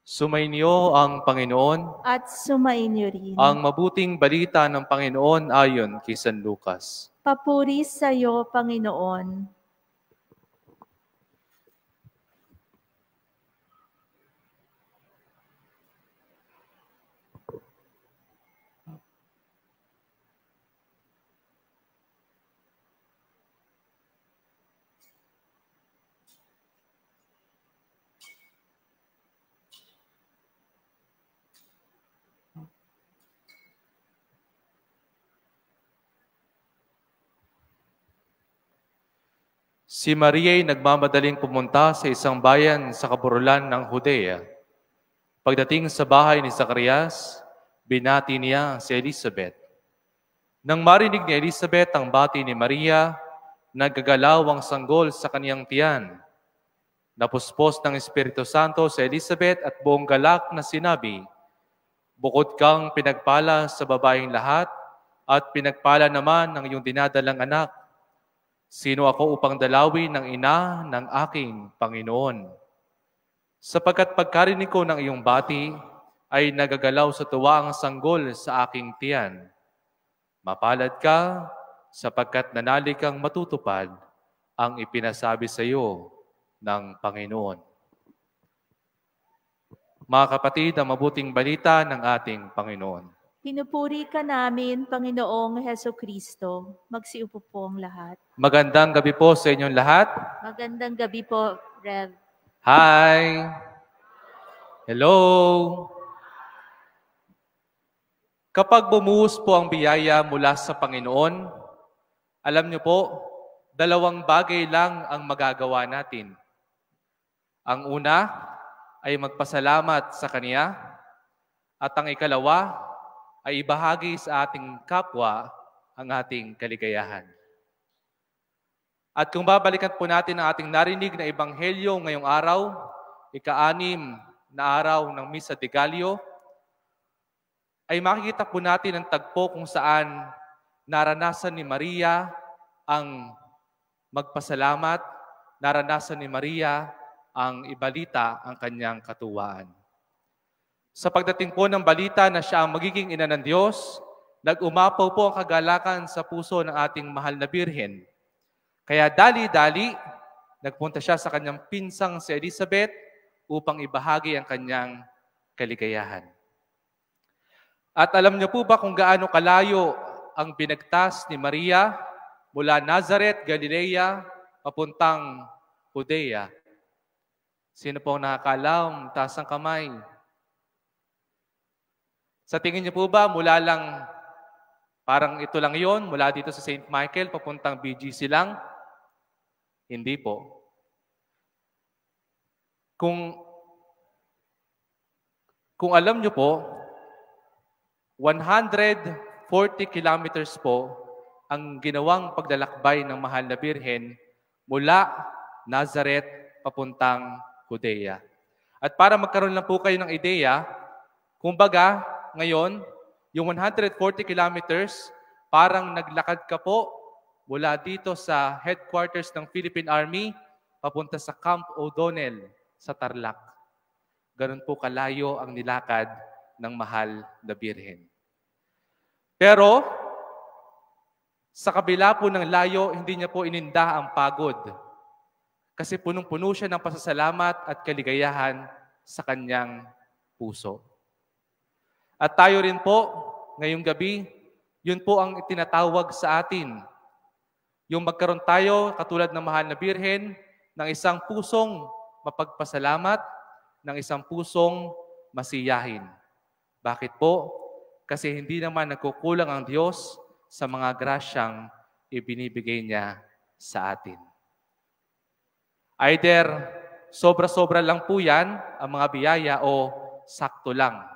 Sumainyo ang Panginoon, at sumainyo rin. ang mabuting balita ng Panginoon ayon kay San Lucas. Papuri sa iyo, Panginoon. Si Maria ay nagmamadaling pumunta sa isang bayan sa kaburulan ng Judea. Pagdating sa bahay ni Zacarias, binati niya si Elizabeth. Nang marinig ni Elizabeth ang bati ni Maria, nagagalaw ang sanggol sa kaniyang tiyan. Napuspos ng Espiritu Santo sa Elizabeth at buong galak na sinabi, "Bukod kang pinagpala sa babaeng lahat, at pinagpala naman ng iyong dinadalang anak. Sino ako upang dalawin ng ina ng aking Panginoon? Sapagkat pagkarinig ko ng iyong bati, ay nagagalaw sa tuwa ang sanggol sa aking tiyan. Mapalad ka, sapagkat nanali kang matutupad ang ipinasabi sa iyo ng Panginoon." Mga kapatid, ang mabuting balita ng ating Panginoon. Pinupuri ka namin, Panginoong Hesukristo. Magsiupo po ang lahat. Magandang gabi po sa inyong lahat. Magandang gabi po, Rev. Hi! Hello! Kapag bumuhos po ang biyaya mula sa Panginoon, alam niyo po, dalawang bagay lang ang magagawa natin. Ang una ay magpasalamat sa Kanya, at ang ikalawa ay ibahagi sa ating kapwa ang ating kaligayahan. At kung babalikan po natin ang ating narinig na ebanghelyo ngayong araw, ika-6 na araw ng Misa de Gallo, ay makikita po natin ang tagpo kung saan naranasan ni Maria ang magpasalamat, naranasan ni Maria ang ibalita ang kanyang katuwaan. Sa pagdating po ng balita na siya ang magiging ina ng Diyos, nag-umapaw po ang kagalakan sa puso ng ating mahal na Birhen. Kaya dali-dali, nagpunta siya sa kanyang pinsang si Elizabeth upang ibahagi ang kanyang kaligayahan. At alam niyo po ba kung gaano kalayo ang binagtas ni Maria mula Nazareth, Galilea, papuntang Judea? Sino po ang nakakaalam? Taas ang kamay. Sa tingin niyo po ba, mula lang, parang ito lang yon, mula dito sa St. Michael, papuntang BGC lang? Hindi po. Kung alam niyo po, 140 kilometers po ang ginawang paglalakbay ng mahal na Birhen mula Nazareth papuntang Judea. At para magkaroon lang po kayo ng ideya, kumbaga, ngayon, yung 140 kilometers, parang naglakad ka po mula dito sa headquarters ng Philippine Army papunta sa Camp O'Donnell sa Tarlac. Ganun po kalayo ang nilakad ng mahal na Birhen. Pero, sa kabila po ng layo, hindi niya po ininda ang pagod. Kasi punong-puno siya ng pasasalamat at kaligayahan sa kanyang puso. At tayo rin po, ngayong gabi, yun po ang itinatawag sa atin. Yung magkaroon tayo, katulad ng mahal na Birhen, ng isang pusong mapagpasalamat, ng isang pusong masiyahin. Bakit po? Kasi hindi naman nagkukulang ang Diyos sa mga grasyang ibinibigay niya sa atin. Either sobra-sobra lang po yan, ang mga biyaya, o sakto lang.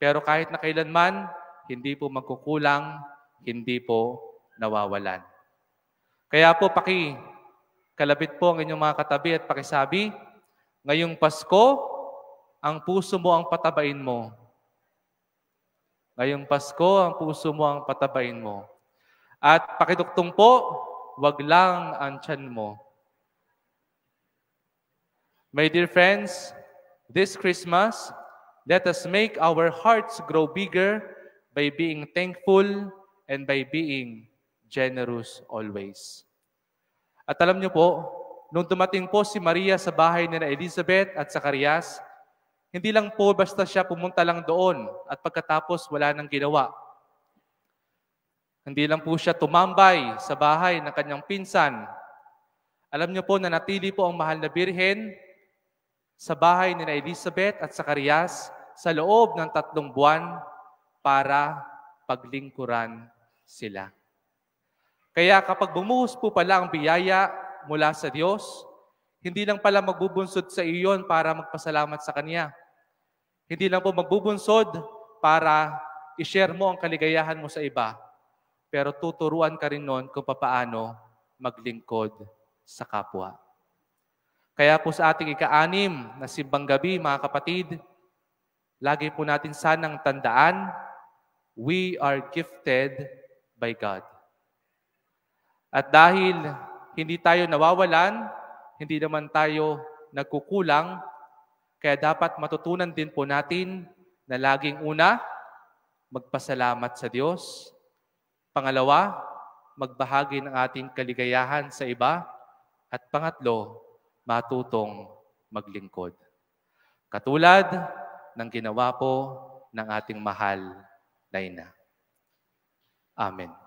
Pero kahit na kailanman, hindi po magkukulang, hindi po nawawalan. Kaya po kalabit po ang inyong mga katabi at pakisabi, ngayong Pasko, ang puso mo ang patabain mo. Ngayong Pasko, ang puso mo ang patabain mo. At pakiduktong po, wag lang ang tiyan mo. My dear friends, This Christmas, let us make our hearts grow bigger by being thankful and by being generous always. At alam niyo po, nung dumating po si Maria sa bahay ni Elizabeth at Zacarias, hindi lang po basta siya pumunta lang doon at pagkatapos wala nang ginawa. Hindi lang po siya tumambay sa bahay ng kanyang pinsan. Alam niyo po na natili po ang mahal na birhen sa bahay ni Elizabeth at Zacarias sa loob ng 3 buwan para paglingkuran sila. Kaya kapag bumuhos po pala ang biyaya mula sa Diyos, hindi lang pala magbubunsod sa iyo yun para magpasalamat sa Kanya. Hindi lang po magbubunsod para i-share mo ang kaligayahan mo sa iba, pero tuturuan ka rin nun kung paano maglingkod sa kapwa. Kaya po sa ating ika-6 na simbang gabi, mga kapatid, lagi po natin sanang tandaan, we are gifted by God. At dahil hindi tayo nawawalan, hindi naman tayo nagkukulang, kaya dapat matutunan din po natin na laging una, magpasalamat sa Diyos. Pangalawa, magbahagi ng ating kaligayahan sa iba. At pangatlo, matutong maglingkod. Katulad ng ginawa po ng ating mahal na ina. Amen.